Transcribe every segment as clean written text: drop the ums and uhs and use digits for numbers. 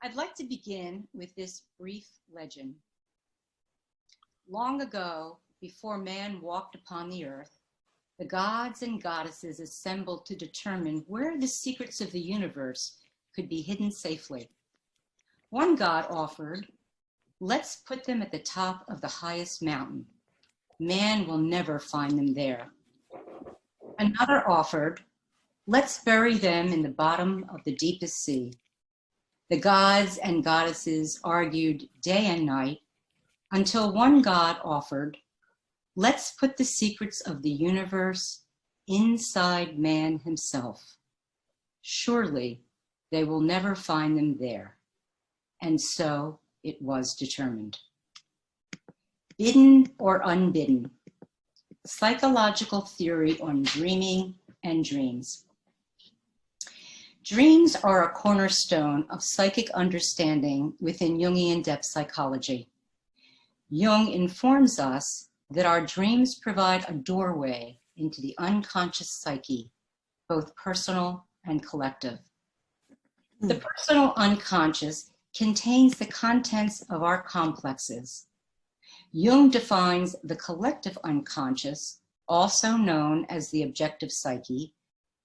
I'd like to begin with this brief legend. Long ago, before man walked upon the earth, the gods and goddesses assembled to determine where the secrets of the universe could be hidden safely. One god offered, "Let's put them at the top of the highest mountain. Man will never find them there." Another offered, "Let's bury them in the bottom of the deepest sea." The gods and goddesses argued day and night until one god offered, "Let's put the secrets of the universe inside man himself. Surely they will never find them there." And so it was determined. Bidden or unbidden, psychological theory on dreaming and dreams. Dreams are a cornerstone of psychic understanding within Jungian depth psychology. Jung informs us that our dreams provide a doorway into the unconscious psyche, both personal and collective. The personal unconscious contains the contents of our complexes. Jung defines the collective unconscious, also known as the objective psyche,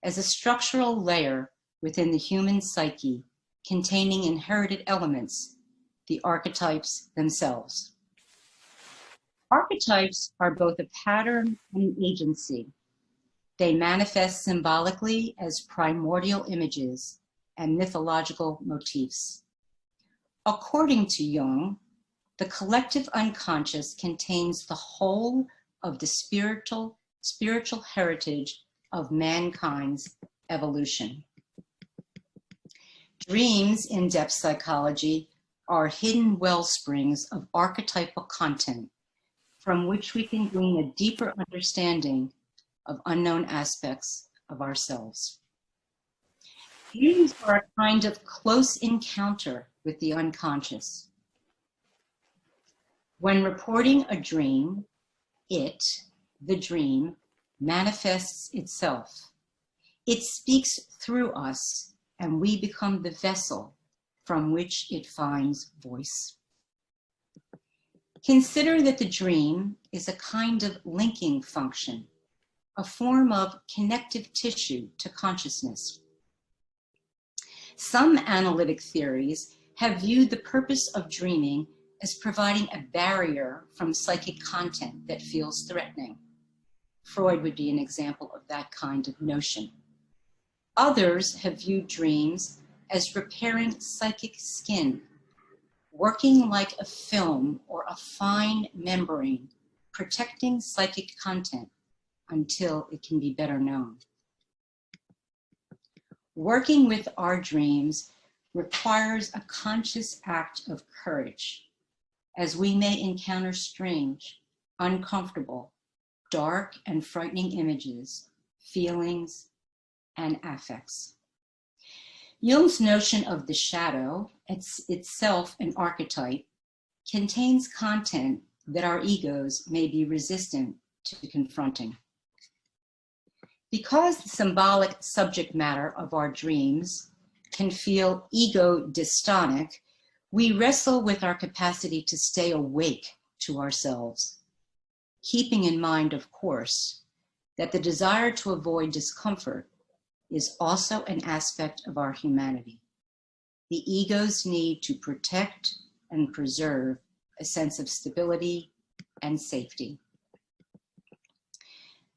as a structural layer within the human psyche containing inherited elements, the archetypes themselves. Archetypes are both a pattern and an agency. They manifest symbolically as primordial images and mythological motifs. According to Jung, the collective unconscious contains the whole of the spiritual heritage of mankind's evolution. Dreams in depth psychology are hidden well springs of archetypal content from which we can glean a deeper understanding of unknown aspects of ourselves. Dreams are a kind of close encounter with the unconscious. When reporting a dream, the dream, manifests itself. It speaks through us, and we become the vessel from which it finds voice. Consider that the dream is a kind of linking function, a form of connective tissue to consciousness. Some analytic theories have viewed the purpose of dreaming as providing a barrier from psychic content that feels threatening. Freud would be an example of that kind of notion. Others have viewed dreams as repairing psychic skin, working like a film or a fine membrane, protecting psychic content until it can be better known. Working with our dreams requires a conscious act of courage, as we may encounter strange, uncomfortable, dark and frightening images, feelings, and affects. Jung's notion of the shadow, itself an archetype, contains content that our egos may be resistant to confronting. Because the symbolic subject matter of our dreams can feel ego-dystonic, we wrestle with our capacity to stay awake to ourselves, keeping in mind, of course, that the desire to avoid discomfort is also an aspect of our humanity. The ego's need to protect and preserve a sense of stability and safety.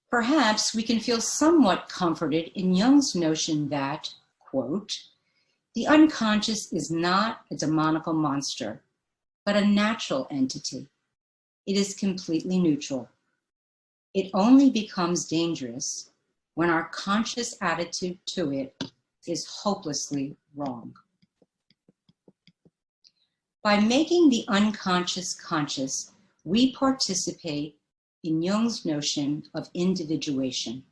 Perhaps we can feel somewhat comforted in Jung's notion that, quote, "The unconscious is not a demonical monster, but a natural entity. It is completely neutral. It only becomes dangerous when our conscious attitude to it is hopelessly wrong." By making the unconscious conscious, we participate in Jung's notion of individuation,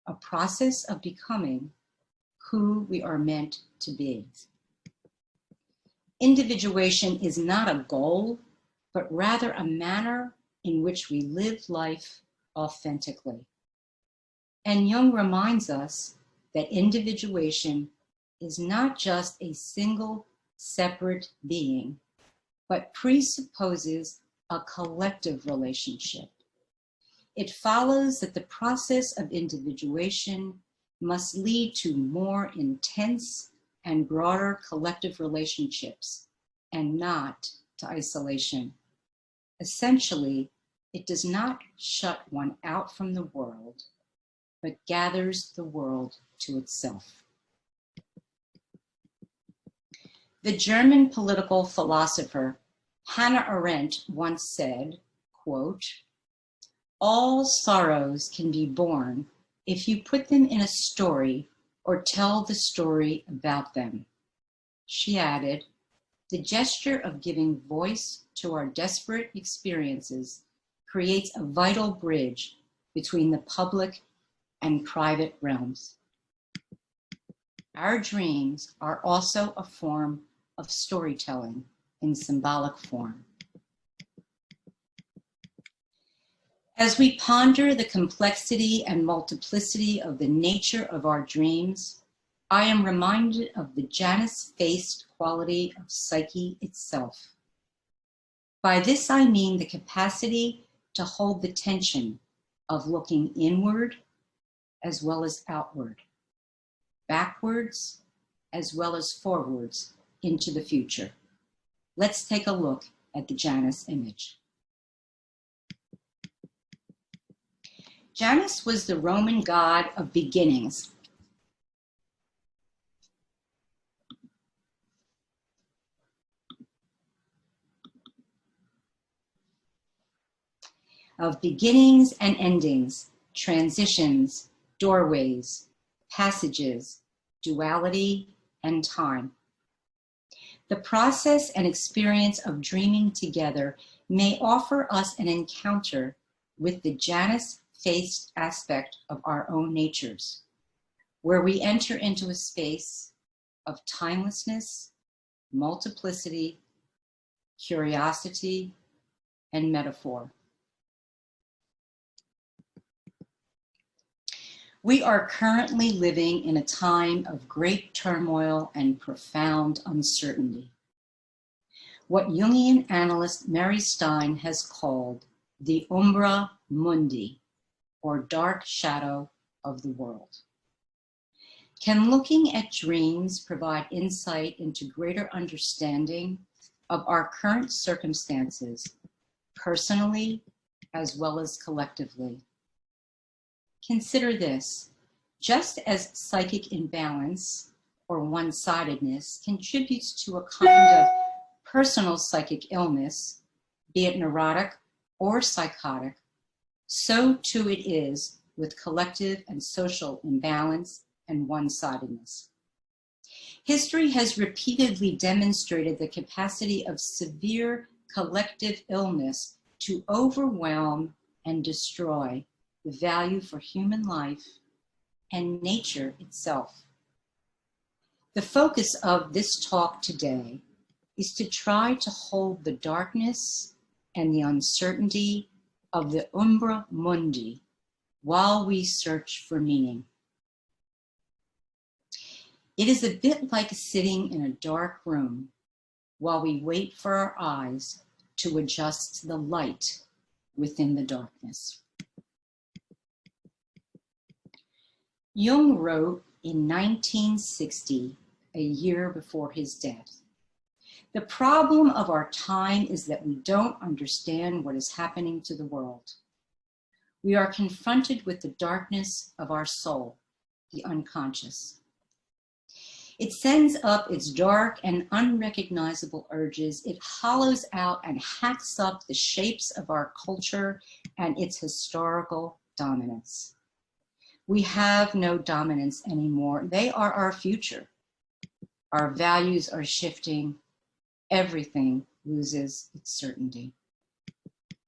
a process of becoming who we are meant to be. Individuation is not a goal, but rather a manner in which we live life authentically. And Jung reminds us that individuation is not just a single separate being, but presupposes a collective relationship. It follows that the process of individuation must lead to more intense and broader collective relationships, and not to isolation. Essentially, it does not shut one out from the world, but gathers the world to itself. The German political philosopher Hannah Arendt once said, quote, "All sorrows can be born if you put them in a story or tell the story about them." She added, "The gesture of giving voice to our desperate experiences creates a vital bridge between the public and private realms." Our dreams are also a form of storytelling in symbolic form. As we ponder the complexity and multiplicity of the nature of our dreams, I am reminded of the Janus-faced quality of psyche itself. By this I mean the capacity to hold the tension of looking inward as well as outward, backwards as well as forwards into the future. Let's take a look at the Janus image. Janus was the Roman god of beginnings. Of beginnings and endings, transitions, doorways, passages, duality, and time. The process and experience of dreaming together may offer us an encounter with the Janus-faced aspect of our own natures, where we enter into a space of timelessness, multiplicity, curiosity, and metaphor. We are currently living in a time of great turmoil and profound uncertainty. What Jungian analyst Mary Stein has called the umbra mundi, or dark shadow of the world. Can looking at dreams provide insight into greater understanding of our current circumstances, personally as well as collectively? Consider this: just as psychic imbalance or one-sidedness contributes to a kind of personal psychic illness, be it neurotic or psychotic, so too it is with collective and social imbalance and one-sidedness. History has repeatedly demonstrated the capacity of severe collective illness to overwhelm and destroy the value for human life and nature itself. The focus of this talk today is to try to hold the darkness and the uncertainty of the umbra mundi while we search for meaning. It is a bit like sitting in a dark room while we wait for our eyes to adjust to the light within the darkness. Jung wrote in 1960, a year before his death, "The problem of our time is that we don't understand what is happening to the world. We are confronted with the darkness of our soul, the unconscious. It sends up its dark and unrecognizable urges. It hollows out and hacks up the shapes of our culture and its historical dominance. We have no dominance anymore. They are our future. Our values are shifting. Everything loses its certainty."